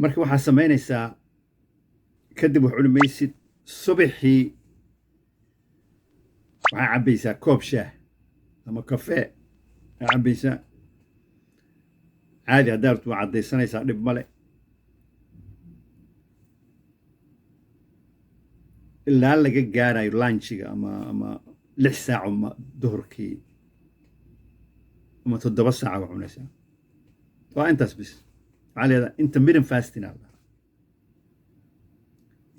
marka waxaa samaynaysaa kadib wax cuni maysid subaxii waxaa cabbaysaa koob shaah ama kafee aa cabbaysaa caadi haddaa rabto waa caddaysanaysaa dhib male ilaa laga gaarayo lanchiga ama 6 saaco duhurkii ama 7 saaca waa cunaysaa waa intaas bis waxaa leedaha intermittent fasting aa la dhahaa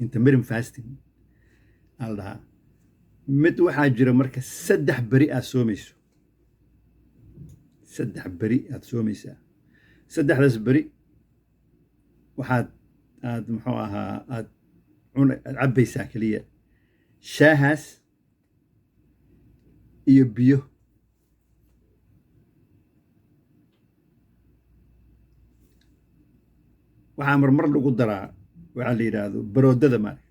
intermittent fasting aa la dhahaa mid waxaa jira marka 3 beri aad soomayso 3 beri aad soomaysaa 3daas beri waxaad muxuu ahaa aad cabbaysaa keliya shaahaas iyo biyo waxaa marmar lagu daraa waxaa la yidhaahdo baroodada maaragta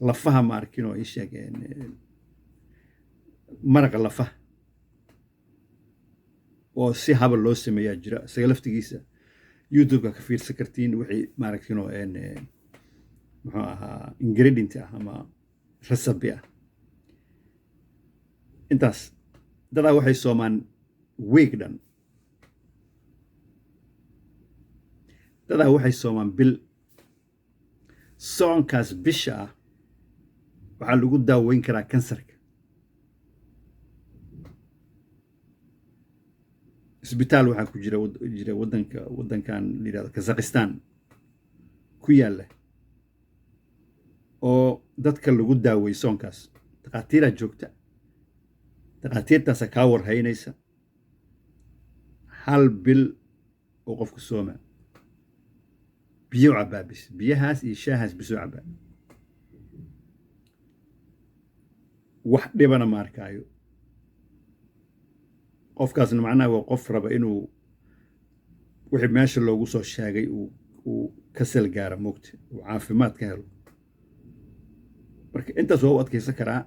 lafaha ma arkin oo ii sheegeen maraqa lafaha oo si habal loo sameeyaa jira isaga laftigiisa youtube-ka ka fiirsan kartiin wixii maaragtin oo muxuu ahaa ingredient ah ama recipe ah intaas dadaa waxay soomaan week dhan dadaa waxay soomaan bil soonkaas bisha ah waxaa lagu daaweyn karaa kansarka isbitaal waxaa ku jira waddankan la yidhahdo kazakhistan ku yaalla oo dadka lagu daawey soonkaas takhaatiiraa joogta takhaatiirtaasa kaa warhaynaysa hal bil oo qofku sooma biyo cabbaa bis biyahaas iyo shaahaas bisoo cabbaa wax dhibana ma arkaayo qofkaasna macnaha waa qof raba inuu wixii meesha loogu soo sheegay uu ka sal gaara moogta uu caafimaad ka helo marka intaas waa u adkaysan karaa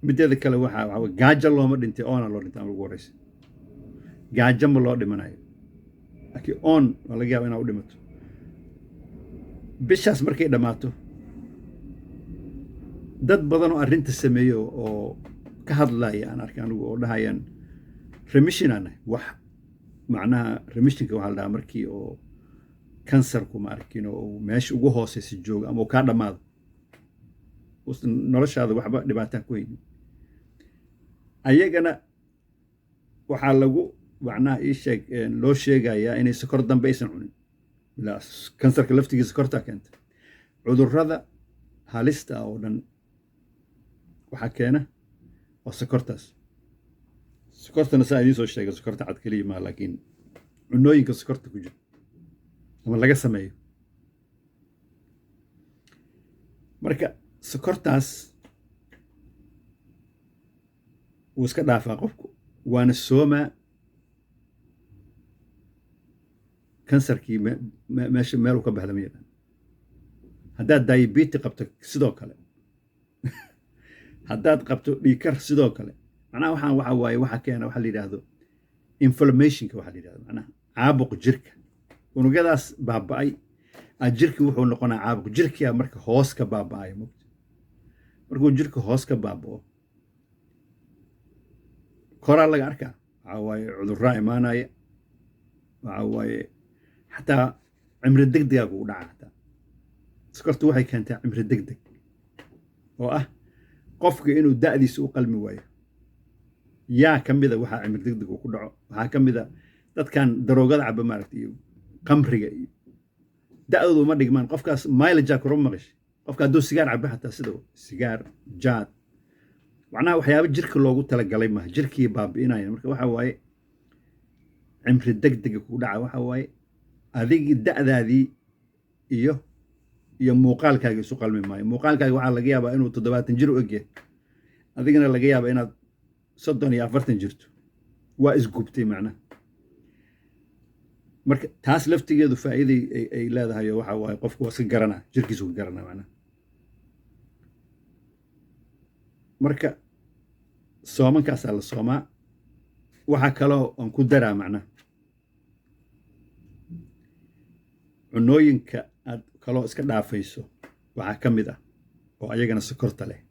mideeda kale waxaa gaajo looma dhintay oona loo dhintay ama ugu horreysa gaajo ma loo dhimanayo laakiin oon waa laga yaaba inaa u dhimato bishaas markay dhammaato dad badan oo arrinta sameeyo oo ka hadlaya aan arkay anigu oo dhahayaan remission aan nahay wax macnaha remissionka waxaa la dhahaa markii oo kansarku ma arkin oo meesha ugu hooseysa jooga ama uu kaa dhammaado noloshaada waxba dhibaataa ku haynin ayagana waxaa lagu macnaha ii sheeg loo sheegayaa inay sokor dambe aysan cunin ilaa kansarka laftigiisa sokortaa keenta cudurrada halista ah oo dhan waxaa keena waa sokortaas sokortana saa idiin soo sheega sokorta cad keliya maa laakiin cunooyinka sokorta ku jira ama laga sameeyo marka sokortaas wuu iska dhaafaa qofku waana soomaa kansarkii meesha meel uu ka baxda ma yaqaan haddaad diabeti qabto sidoo kale haddaad qabto dhiikar sidoo kale macnaha waxaan waxa waaye waxa keena waxa la yidhaahdo inflammationka waxa la yidhahdo macnaha caabuq jirka unugyadaas baaba'ay jirki wuxuu noqonaa caabuq jirkiyaa marka hoos ka baaba'ayo mogta markuu jirka hoos ka baaba'o koraa laga arkaa waxa waaye cudurraa imaanaya waxa waaye xataa cimri degdegaa kugu dhaca xataa sokortu waxay keentaa cimri degdeg oo ah qofka inuu da'diisa u qalmi waayo yaa ka mida waxaa cimri degdeg uu ku dhaco waxaa ka mida dadkan daroogada caba maaragta iyo qamriga iyo da'doodu uma dhigmaan qofkaas mileajaa koro maqashay qofka hadduu sigaar caba xataa sida sigaar jaad macnaha waxyaaba jirka loogu talagalay maaha jirkii baabi'inaya marka waxa waaye cimri degdega kugu dhaca waxa waaye adigii da'daadii iyo muuqaalkaaga isu qalmi maayo muuqaalkaaga waxaa laga yaabaa inuu 70 jir u egyahay adigana laga yaaba inaad 30 iyo 40 jirto waa isgubtay macnaha marka taas laftigeedu faa'iiday ay leedahay waxa waaye qofku waa iska garanaa jirkiisu ka garanaa macnaha marka soomankaasaa la soomaa waxaa kaloo aan ku daraa macnaha cunooyinka aad kaloo iska dhaafayso waxaa ka mid ah oo ayagana sokorta leh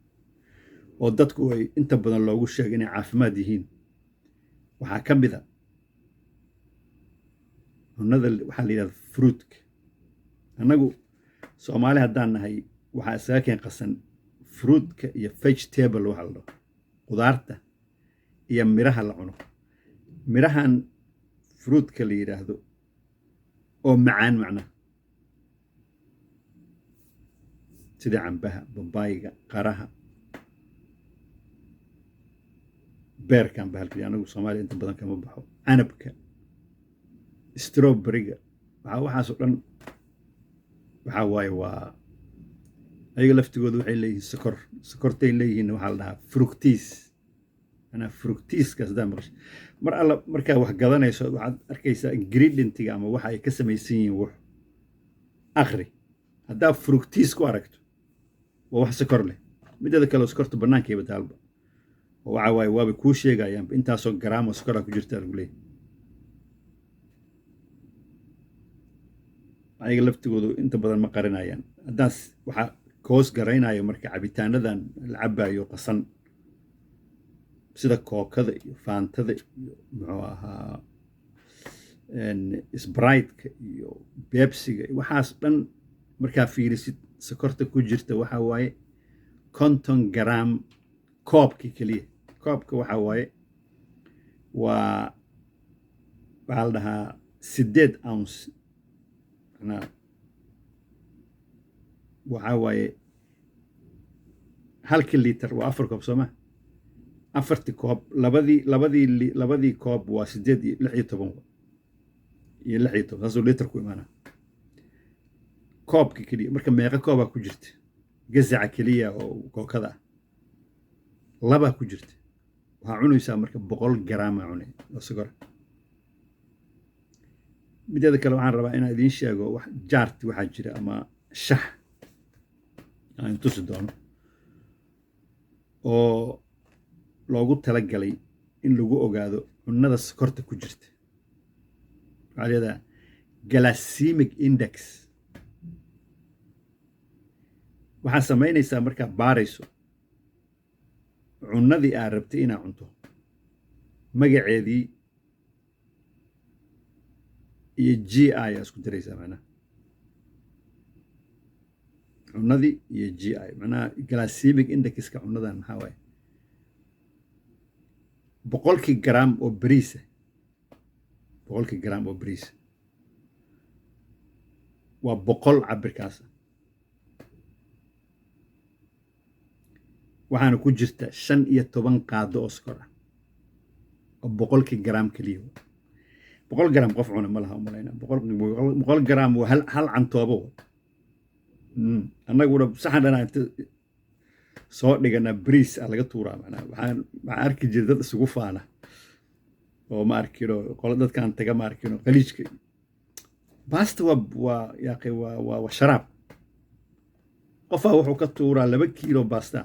oo dadku ay inta badan loogu sheegay inay caafimaad yihiin. waxaa ka mid a cunnada waxaa la yidhahda fruitka. annagu soomaali haddaan nahay waxaa isaga keen qasan fruitka iyo vegetable waxa la dhaho qudaarta iyo miraha la cuno. mirahan fruitka la yidhaahdo oo macaan macnaha sida cambaha, babaayga, qaraha, beerkan bahalkii anagu soomaaliya inta badan kama baxo, canabka, strawberryga, waxaasoo dhan waxaa waaye waa ayaga laftigooda waxay leeyihiin sokortay leeyihiin. waxaa la dhahaa fructose. anaa fructiskaas hadaa maqashay mar alla markaa wax gadanayso waxaad arkaysaa ingredientiga ama waxa ay ka samaysan yihiin wax akhri. haddaa fructise ku aragto waa wax sokor leh. mideeda kale sokorta bannaankayba taalba oo waxa waaye waaba kuu sheegayaanba intaasoo garaamo sokoraa ku jirtaa lagu leeyahy. ayaga laftigoodu inta badan ma qarinayaan. haddaas waxaa koos garaynayo marka cabitaanadan la cabaayo qasan sida kookada iyo faantada iyo muxuu ahaa sbriteka iyo bebsiga waxaas dhan markaa fiirisid sokorta ku jirta waxaa waaye 50 gram koobkii keliya. koobka waxaa waaye waxaa la dhahaa 8 ounce macnaa waxaa waaye halkii liiter waa 4 koob sooma. 4 koob labadii koob waa 8 iyo 16 iyo 16 saasuu liiter ku imaanaa koobka keliya. marka meeqa koobaa ku jirta gazaca keliya oo kookada ah 2 ku jirta. waxaa cunaysaa marka 100 garaama cunay oo sokor. mideeda kale waxaan rabaa inaan idiin sheego jaarti waxaa jira ama shax aan tusi doono oo loogu talagalay in lagu ogaado cunnada sokorta ku jirta. waxaa leedaha glycemic index. waxaa samaynaysaa markaa baarayso cunnadii aad rabtay inaad cunto magaceedii iyo GI aa isku daraysaa macnaha cunnadii iyo GI macnaha glycemic indexka cunnadan maxaa waaye 100 gram oo bariisa 100 gram oo bariisa waa 100 cabirkaas. waxaana ku jirta 15 qaado oo sokor ah oo 100 gram keliya. 100 gram qof cuna ma laha umalayna. 100 gram waa hal cantoobo. annaguna saxan dhanaa inta soo dhigana bariis aa laga tuuraa macnaa waxaan arki jiray dad isugu faana oo ma arkino qolo dadkaan taga ma arkino qaliijka baasta waa yaaqi waa sharaab. qofaa wuxuu ka tuuraa 2 kiilo baasta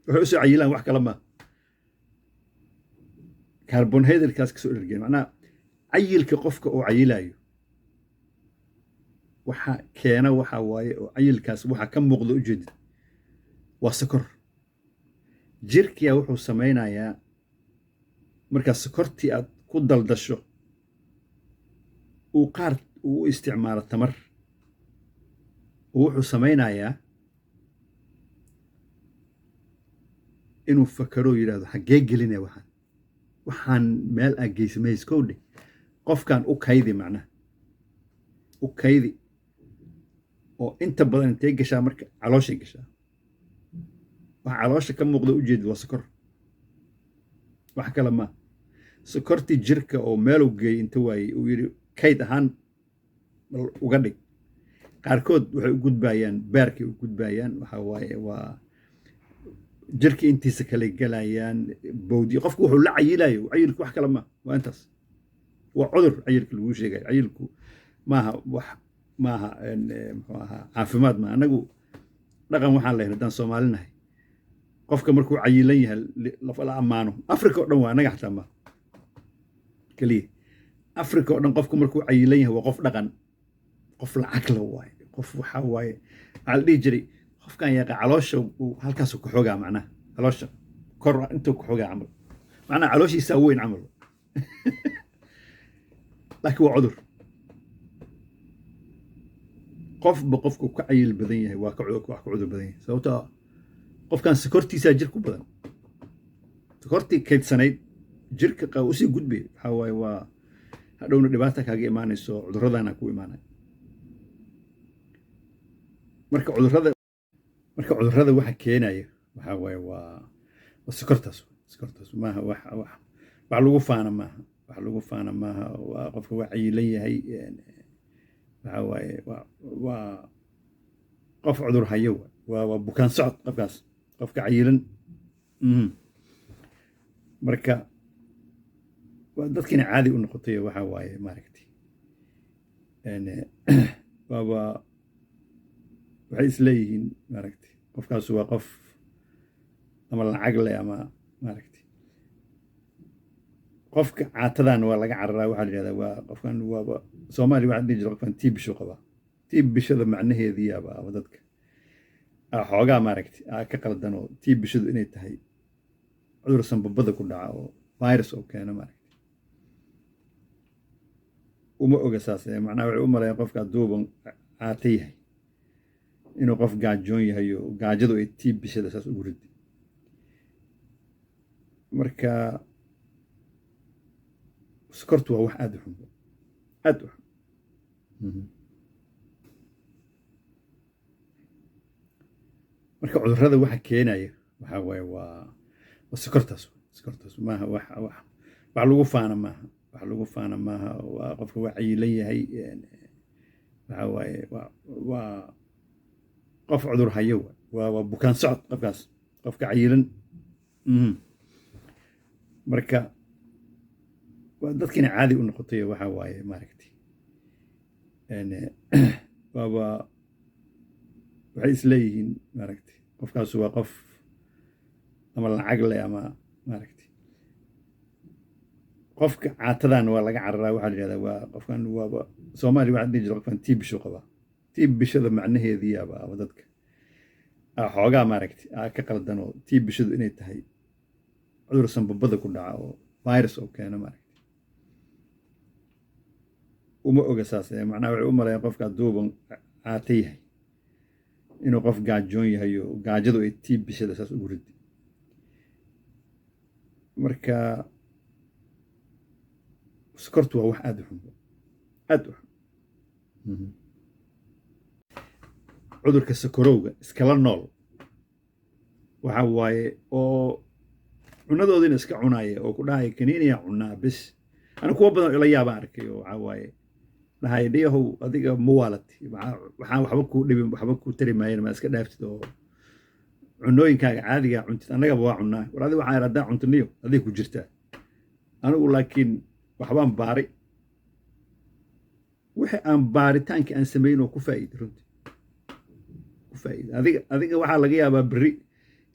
wuxuu usoo cayilaan wax kale ma carbohydrateskaas kasoo dhergeen macnaha cayilka qofka oo cayilayo waxa keena waxa waaye oo cayilkaas waxa ka muuqda ujeedid waa sokor. jirkiya wuxuu samaynayaa markaa sokortii aad ku daldasho uu qaar uu isticmaalo tamar wuxuu samaynayaa inuu fakaro yidhaahdo xaggee gelinaya waxaan meel aa geysamays kowdhe qofkan u kaydi macnaha u kaydi oo inta badan intay gashaa marka calooshay gashaa. waxa caloosha ka muuqda ujeedid waa sokor wax kale ma sokortii jirka oo meeluu geeyey inta waayey uu yidhi kayd ahaan uga dhig. qaarkood waxay u gudbayaan beerkay u gudbayaan waxaa waaye waa jirka intiisa kale galayaan bowdi. qofku wuxuu la cayilayo cayilku wax kale ma waa intaas. waa cudur cayilka lagu sheegayo. cayilku maaha wax maaha muxuu ahaa caafimaad ma. anagu dhaqan waxaan leeyahay haddaan Soomaali nahay qofka markuu cayilan yahay la ammaano. afrika oo dhan waa anaga xataa ma kaliya afrika oo dhan qofku markuu cayilan yahay waa qof dhaqan qof lacag la waaye qof waxaa waaye waxaa la dhihi jiray qofkan yaqa caloosha halkaasu ku xogaa macnaha caloosha kor intuu ku xogaa camal macnaha calooshiisaa weyn camal laakiin waa cudur qofba qofku ka cayil badan yahay waa ka cudur badan yahay sababtoo qofkan sokortiisaa jir ku badan sokortii kaydsanayd jirka usii gudbay waxaa waaye waa hadhowna dhibaata kaaga imaanayso cudurradana ku imaanaya marka cudurrada waxa keenaya waxaa waaye waa sokortaas maaha wax lagu faana maaha waa qofka waa cayilan yahay waxaa waaye waa qof cudur hayo waa bukaan socod qofkaas qofka cayilan marka dadkiina caadi u noqotay waxaa waaye maaragtay waaba waxay isleeyihiin maaragtay qofkaas waa qof ama lacag leh ama maaragtay qofka caatadan waa laga cararaa waxaa la yidhahdaa waa qofkan waaba soomaaliya waxaa dhihi jira qofkan tii bishu qabaa tii bishada macnaheediyaaba ama dadka xoogaa maaragtay ka qaldan oo tii bishadu inay tahay cudur sanbabada ku dhaca oo virus oo keena maaragtay uma oga saas macnaha waxay u maleeyaan qofka hadduuban caata yahay inuu qof gaajoon yahay oo gaajadu ay tii bishada saas ugu ridi marka sokortu waa wax aad u xun marka cudurrada waxa keenaya waxaa waaye waa sokortaas maaha wax lagu faana maaha waa qofka waa cayilan yahay waxaa waaye waa qof cudur hayo waa bukaan socod qofkaas qofka cayilan marka dadkiina caadi u noqotay waxaa waaye maaragtay waaba waxay isleeyihiin maaragtay qofkaas waa qof ama lacag leh ama maaragtay qofka caatadan waa laga cararaa waxaa la yidhahdaa waa qofkan waaba soomaaliya waxaa dhihi jira qofkan tii bishu qabaa tii bishada macnaheediyaaba ama dadka xoogaa maaragtay ka qaldan oo tii bishadu inay tahay cudur sanbabada ku dhaca oo virus oo keena maaragtay uma oga saas macnaha waxay u maleeyaan qofka hadduuban caata yahay inuu qof gaajoon yahay oo gaajadu ay tii bishada saas ugu ridi marka sokortu waa wax aad u xun cudurka sokorowga iskala nool waxa waaye oo cunadoodiina iska cunaya oo ku dhahaya kaniiniya cunaa bis ana kuwa badan ila yaabaan arkay oo waxaa waaye dhahaya dhiyahow adiga ma waalati waxaan waxba kuu dhibin waxba kuu tari maayan ma iska dhaaftid oo cunooyinkaaga caadigaa cuntid annagaba waa cunnaa war adiga waxaan haddaan cuntaniyo adig ku jirtaa anigu laakiin waxbaan baari wixii aan baaritaankii aan samayn oo ku faa'iida runtii ku faa'iida adiga waxaa laga yaabaa berri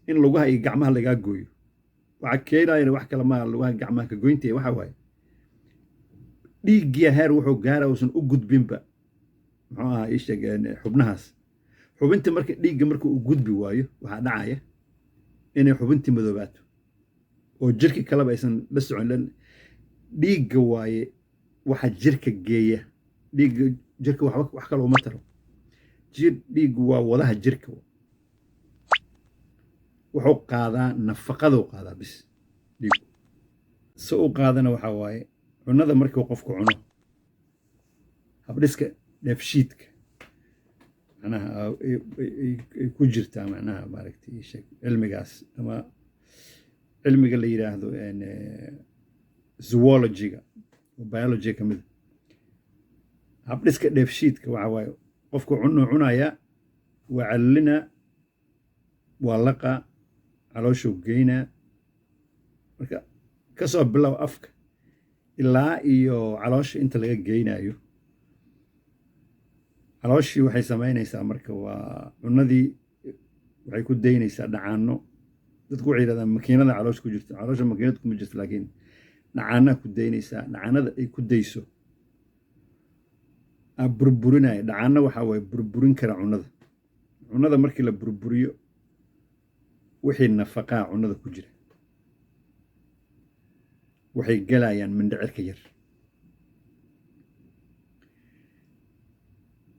in lugaha iyo gacmaha lagaa gooyo waxaa keenayana wax kale maa lugaha gacmaha ka goynteya waxaa waaye dhiiggiya heer wuxuu gaara uusan u gudbinba muxuu ahaa ii sheeg xubnahaas xubinta marka dhiigga marka uu gudbi waayo waxaa dhacaya inay xubintii madoobaato oo jirki kaleba aysan la socon dhiigga waaye waxa jirka geeya dhiigga jirka wax kale uma taro dhiiggu waa wadaha jirka wuxuu qaadaa nafaqaduu qaadaa bis dhiiggu si uu qaadana waxaa waaye cunada markuu qofku cuno habdhiska dheefshiidka macnaha ay ku jirtaa macnaha maaragtay sheeg cilmigaas ama cilmiga la yiraahdo zoology-ga oo biology ka mid habdhiska dheefshiidka waxa waaye qofku cunaya waa callinaa waa laqa calooshuu geynaa marka kasoo bilow afka ilaa iyo caloosha inta laga geynayo calooshii waxay samaynaysaa marka waa cunadii waxay ku daynaysaa dhacaano dadku waxay yidhahdaan makiinada caloosha ku jirta caloosha makiinad kuma jirto laakiin dhacaanaa ku daynaysaa dhacaanada ay ku dayso burburinaya. Dhacaanna waxaa waaye burburin kara cunnada markii la burburiyo wixii nafaqaa cunnada ku jira waxay galayaan mindhicirka yar.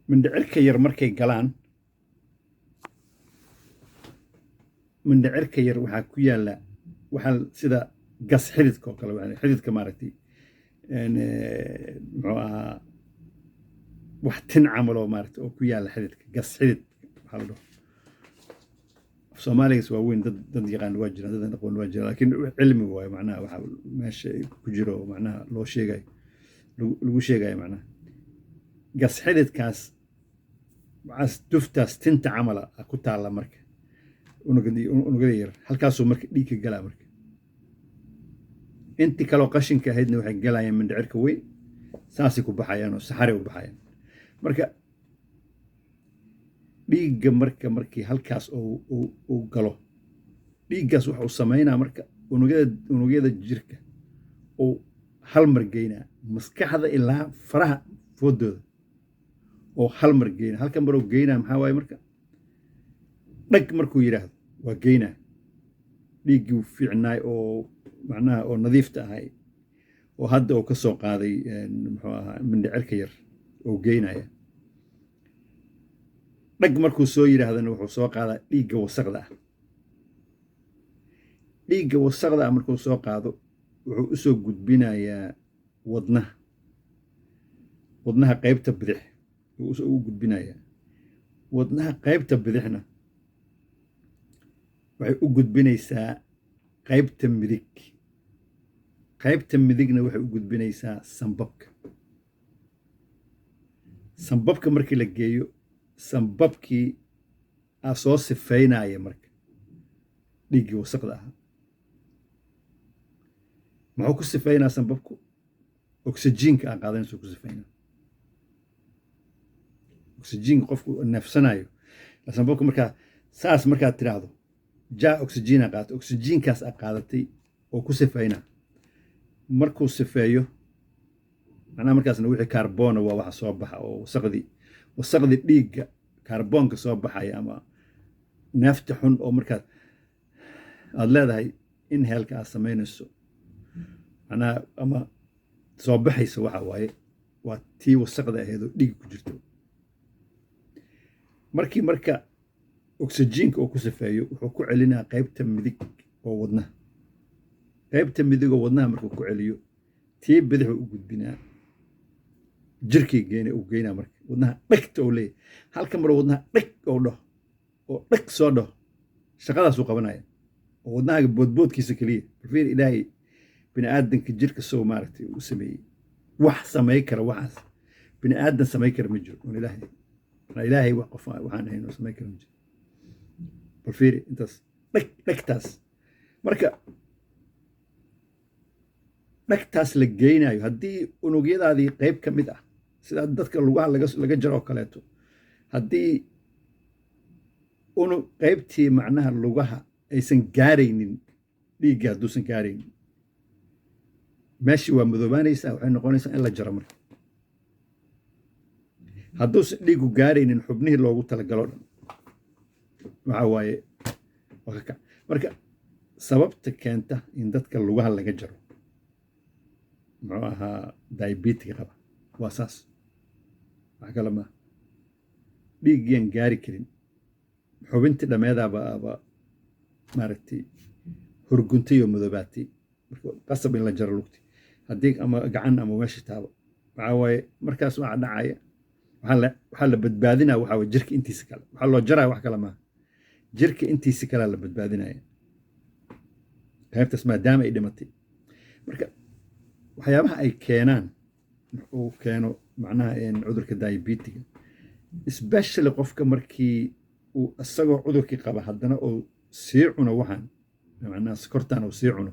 mindhicirka yar markay galaan, mindhicirka yar waxaa ku yaalla waxaa sida gas xididka oo kale, xididka maaragtay muxuu ahaa wax tin camal oo maaragtay oo ku yaalla xididka, gas xidid waxaa la dhaho. Soomaaligas waa weyn, dad yaqaan waa jiraan, dad aqoon waa jiraan, laakiin cilmi waayo macnaha waxa meesha ku jiro macnaha loo sheegayo lagu sheegayo macnaha gas xididkaas waxaas duftaas tinta camala ku taalla marka unugyada yar, halkaasuu marka dhiig ka galaa. marka intii kaloo qashinka ahaydna waxay galayaan mindhicirka weyn, saasay ku baxayaan oo saxaray u baxayaan. marka dhiigga markii halkaas uu galo, dhiiggaas waxa uu samaynaa marka unugyada jirka uu hal mar geynaa maskaxda ilaa faraha foodooda oo hal mar geynaa. halka mar uu geynaa maxaa waaye marka dhag markuu yidhaahdo waa geynaa dhiiggii fiicnaay oo macnaha oo nadiifta ahay oo hadda uu ka soo qaaday muxuu ahaa mindhicirka yar oo geynaya. dhag markuu soo yidhaahdana wuxuu soo qaadaa dhiigga wasaqda ah. dhiigga wasaqda ah markuu soo qaado wuxuu u soo gudbinayaa wadnaha qaybta bidix u gudbinayaa. wadnaha qaybta bidixna waxay u gudbinaysaa qaybta midig. qaybta midigna waxay u gudbinaysaa sambabka markii la geeyo, sambabkii aa soo sifeynaya marka dhiiggii wasaqda ahaa. muxuu ku sifeynaa sambabku? oksijiinka aa qaadanaysa ku sifeynaa. oksijiinka qofku neefsanayo sambabka markaa saas markaad tiraahdo jaa oksijiina qaata, oksijiinkaas aa qaadatay oo ku sifeynaa. markuu sifeeyo macnaha markaasna wixii kaarboona waa waxa soo baxa oo wasaqdii dhiigga kaarboonka soo baxaya ama neefta xun oo markaad aad leedahay in heelka aad samaynayso macnaha ama soo baxaysa waxa waaye waa tii wasaqda ahayd oo dhiig ku jirto. marka oksijiinka uu ku sifeeyo wuxuu ku celinaa qaybta midig oo wadnaha. qaybta midig oo wadnaha markuu ku celiyo tii bidixuu u gudbinaa jirkii geynaa marka wadnaha dhagta oo leeyahay. halka maroo wadnaha dhag oo dhaho oo dhag soo dhaho shaqadaasuu qabanaya oo wadnahaga boodboodkiisa keliya. balfiir ilaahay bini aadanka jirka sow maaragtay u sameeyey wax samay kara, waxaas bini aadan samay kara ma jiro on ilaahay wax qof waxaan ahayn oo samay kara ma jiro. balfiir intaas dhagtaas marka dhagtaas la geynayo haddii unugyadaadii qayb ka mid ah sida dadka lugaha laga jaro oo kaleeto, haddii qaybtii macnaha lugaha aysan gaaraynin dhiigga, hadduusan gaaraynin meeshii waa madoobaanaysaa, waxay noqonaysaa in la jaro. marka hadduusan dhiiggu gaaraynin xubnihii loogu talagalo dhan waxa waaye marka sababta keenta in dadka lugaha laga jaro muxuu ahaa diabetic qaba waa saas, wax kale maaha. dhiiggiyan gaari karin, xubintii dhammeedaaba maaragtay horguntay oo madoobaatay. marka qasab in la jaro lugti haddii ama gacan ama meesha taabo waxaa waaye markaas waxa dhacaya waxaa la badbaadinaya waxaa waaye jirka intiisa kale. waxaa loo jaraya wax kale maaha, jirka intiisa kalea la badbaadinaya qaybtaas maadaama ay dhimatay. marka waxyaabaha ay keenaan uu keeno macnaha cudurka diabetiga, especially qofka markii uu isagoo cudurkii qaba haddana uu sii cuno waxaan macnaha sokortaan uu sii cuno,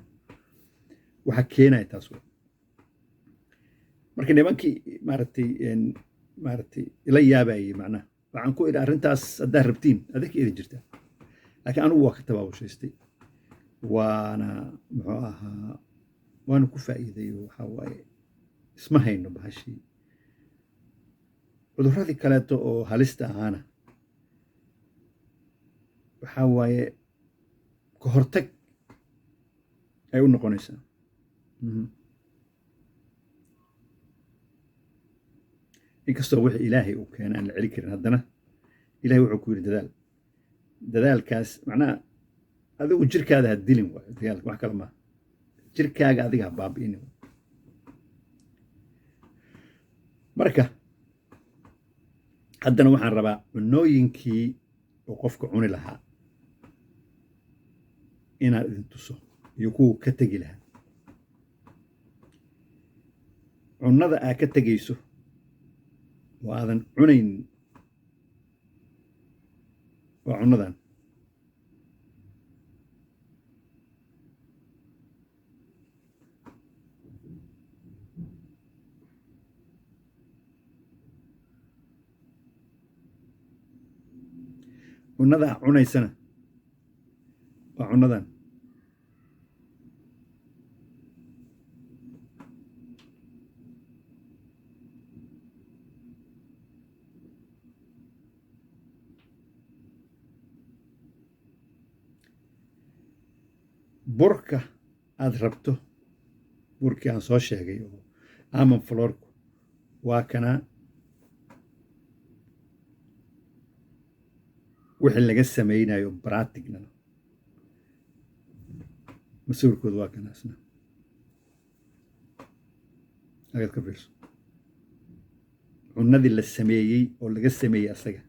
waxa keenaya taas. marka nimankii maaragtay ila yaabayay macnaha waxaan ku idhi arrintaas haddaad rabtiin adinka idi jirtaa, laakiin anigu waa ka tabaabushaystay waana muxuu ahaa waana ku faa'iiday. waxaa waaye isma hayno bahashii cudurradii kaleeto oo halista ahaana waxaa waaye ka hortag ay u noqonaysaa. inkastoo wixii ilaahay uu keena aan la celi karin, haddana ilahay wuxuu ku yidhi dadaalkaas macnaha adigu jirkaada ha dilin waayo dagaalka, wax kale maaha. jirkaaga adiga ha baabi'inin. marka haddana waxaan rabaa cunooyinkii oo qofka cuni lahaa inaan idin tuso iyo kuwa ka tegi lahaa. cunnada aa ka tegayso oo aadan cunayn waa cunnadan. cunnada aa cunaysana waa cunnadan. burka aad rabto, burkii aan soo sheegay oo almond flourku waa kanaa. wixii laga samaynayo bratigna masuurkooda waa kanaasna agaad ka fiirso. cunnadii la sameeyey oo laga sameeyey asaga.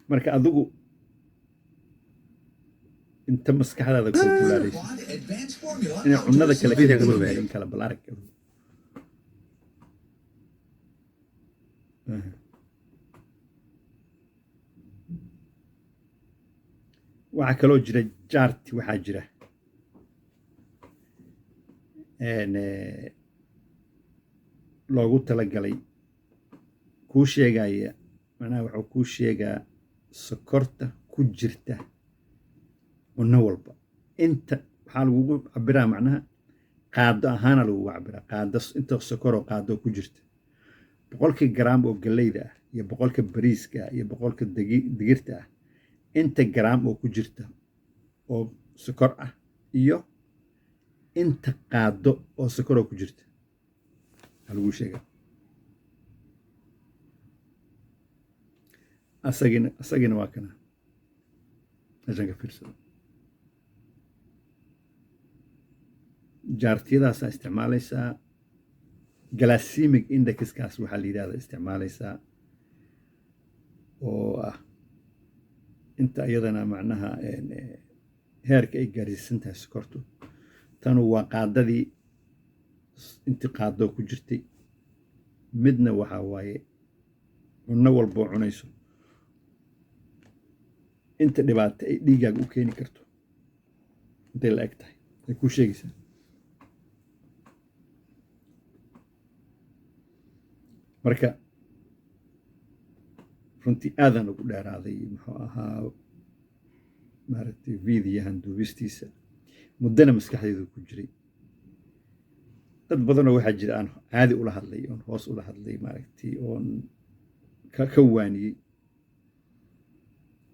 marka adigu inta maskaxdaada ku kulaalayso inay cunnada kale in kala balarag. waxaa kaloo jira jaarti, waxaa jira loogu talagalay kuu sheegaya, macnaha waxuu kuu sheegaa sokorta ku jirta cunno walba. inta waxaa lagugu cabiraa, macnaha qaado ahaana lagugu cabiraa. qaado inta sokoroo qaadoo ku jirta 100 garaam oo galleyda ah iyo 100 bariiska ah iyo 100 digirta ah, inta garaam oo ku jirta oo sokor ah iyo inta qaado oo sokoroo ku jirta waxaa lagu sheegaa. asagina waa kana meeshan ka fiirsado. jaartiyadaasaa isticmaalaysaa. glycemic indexkaas waxaa la yidhahda isticmaalaysaa oo ah inta iyadana macnaha heerka ay gaarsiisan tahay sokortu. tanu waa qaadadii intii qaadoo ku jirtay. midna waxaa waaye cunno walboo cunayso inta dhibaato ay dhiigaaga u keeni karto intay la eg tahay ay kuu sheegaysaa. marka runtii aadan ugu dheeraaday muxuu ahaa maaragtay vidiyahan duubistiisa. muddana maskaxdaydu ku jiray. dad badanoo waxaa jira aan caadi ula hadlay, oon hoos ula hadlay, maaragtay oon ka waaniyey.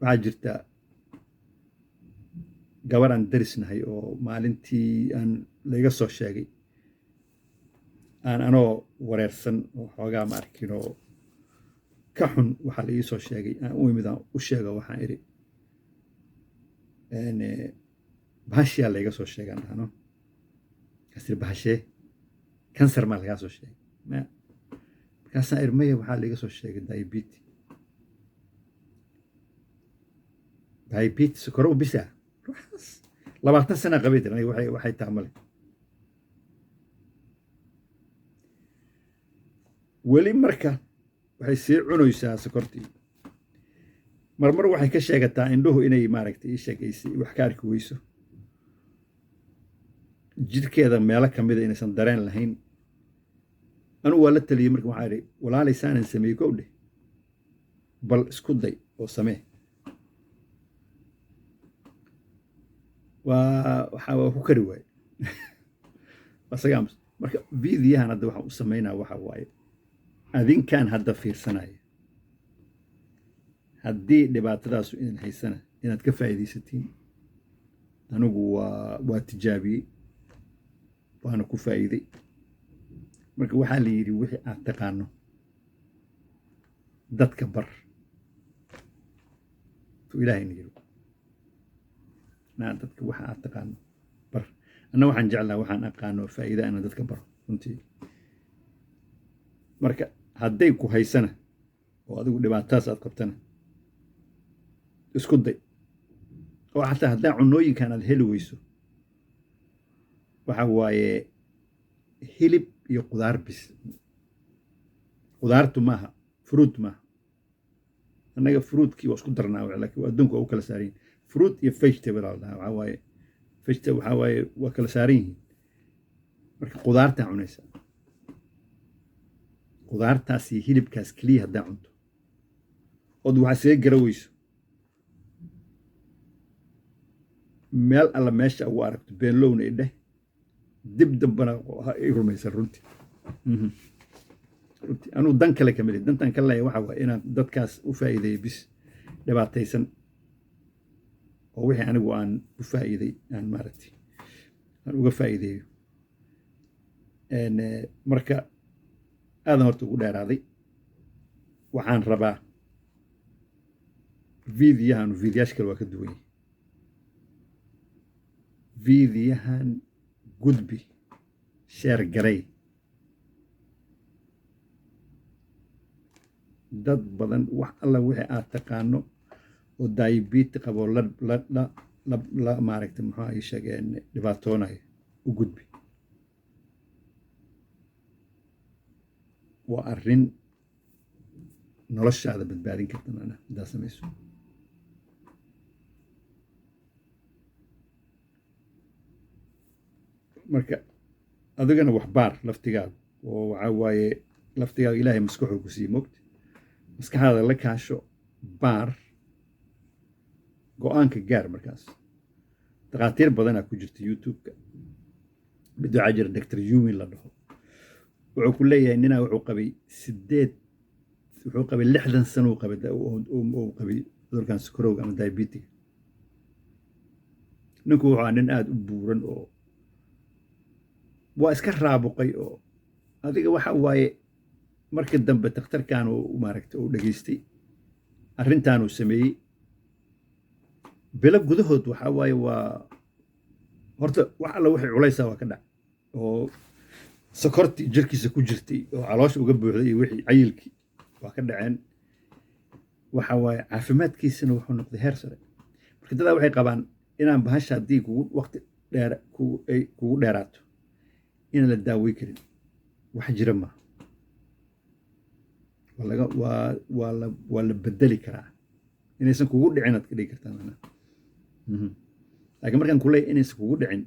waxaa jirta gabar aan darisnahay oo maalintii aan layga soo sheegay aan anoo wareersan oo xoogaa ma arkin oo ka xun waxaa la ii soo sheegay aan u imid aan u sheego. waxaan idhi bahashiyaa layga soo sheegaan dhahno. kaasir bahashee kansar maa lagaa soo sheegay? markaasaan idhi maya, waxaa layga soo sheegay diabetes sokoro u bisa. 20 sana qabay tir aniga waxay tahay male. weli marka waxay sii cunaysaa sokortii. marmar waxay ka sheegataa indhuhu inay maaragtay ii sheegaysay wax ka arki weyso. jidhkeeda meelo ka mida inaysan dareen lahayn. anugu waa la taliyey marka waxaa idhi walaalay saanan sameeyey kow dheh, bal isku day oo samee. waa ku kari waaye. marka vidiyahan hadda waxaan u samaynaa waxa waaye adinkaan hadda fiirsanaya haddii dhibaatadaasu idin haysana inaad ka faa'iidaysatiin anigu waa tijaabiyey waana ku faa'iiday marka waxaa la yidhi wixii aad taqaano dadka bar tu ilaahayna yidhi dadka waxa aad taqaano bar anna waxaan jeclaa waxaan aqaano faa'iida inaan dadka baro runtii marka hadday ku haysana oo adigu dhibaatadaas aad qabtana isku day oo xataa haddaa cunooyinkan aad heli weyso waxa waaye hilib iyo qudaar bis qudaartu maaha fruit maaha annaga fruitkii waa isku darnaa laakiin adduunku waa u kala saaran yihin fruit iyo vegetable aa dhahaa waxaa waaye vegetable waxaa waaye waa kala saaran yihiin marka qudaartaa cunaysa qudaartaas iyo hilibkaas keliya haddaa cunto ood waxaa isaga gara weyso meel alla meesha ugu aragto beenlowna idheh dib dambana i rumaysan runtii runtii anuu dan kale ka mid dantan ka leeya waxa waaye inaan dadkaas u faa'iideeyo bis dhibaataysan oo wixii anigu aan u faa'iiday aan maaragtay aan uga faa'iideeyo marka aadan horta ugu dheeraaday waxaan rabaa fiidiyaasha kale waa ka duwan yahay fiidiyahan gudbi sheer garay dad badan wax alla wixii aad taqaano oo diabetes qabo la maaragtay muxuu ay sheegeen dhibaatoonayo u gudbi waa arrin noloshaada badbaadin karta macnaha haddaad samayso marka adigana wax baar laftigaaga oo waxaa waaye laftigaaga ilaahay maskaxuu ku siiye mogta maskaxdaada la kaasho baar go-aanka gaar markaas dhakhaatiir badanaa ku jirta youtube-ka mid waxaa jira doctor yumin la dhaho wuxuu ku leeyahay ninaa wuxuu qabay 60 sano uu qabay cudurkan sukarowga ama diabetiga ninku wuxuu ahaa nin aada u buuran oo waa iska raabuqay oo adiga waxa waaye markii dambe dhakhtarkan uu maaragtay uu dhageystay arrintan uu sameeyey bilo gudahood waxaa waaye waa horta wax alla wixii culaysaa waa ka dhac oo sokortii jirkiisa ku jirtay oo caloosha uga buuxday iyo wixii cayilkii waa ka dhaceen waxa waaye caafimaadkiisana wuxuu noqday heer sare marka dadaa waxay qabaan inaan bahasha haddii waqti dheer kugu dheeraato inaan la daawey karin wax jira maaha waa la bedeli karaa inaysan kugu dhicin aad ka dhigi kartaa macnaha laakiin markaan ku leeyahay inaysan kugu dhicin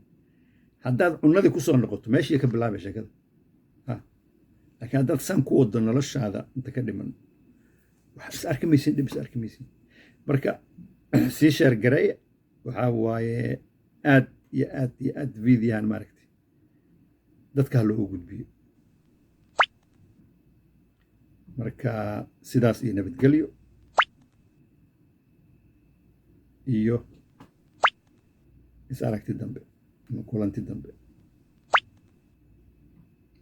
haddaad cunadii kusoo noqoto meeshii ka bilaabay sheekada laakiin haddaad san ku wado noloshaada inta ka dhiman wax is arki maysin dhib is arki maysin marka sii sheergareeya waxaa waaye aad iyo aad iyo aad fiidiyahan maaragtay dadka ha loogu gudbiyo marka sidaas iyo nabadgelyo iyo is aragti dambe ama kulanti dambe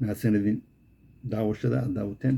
mahadsanidin daawashada aad daawateen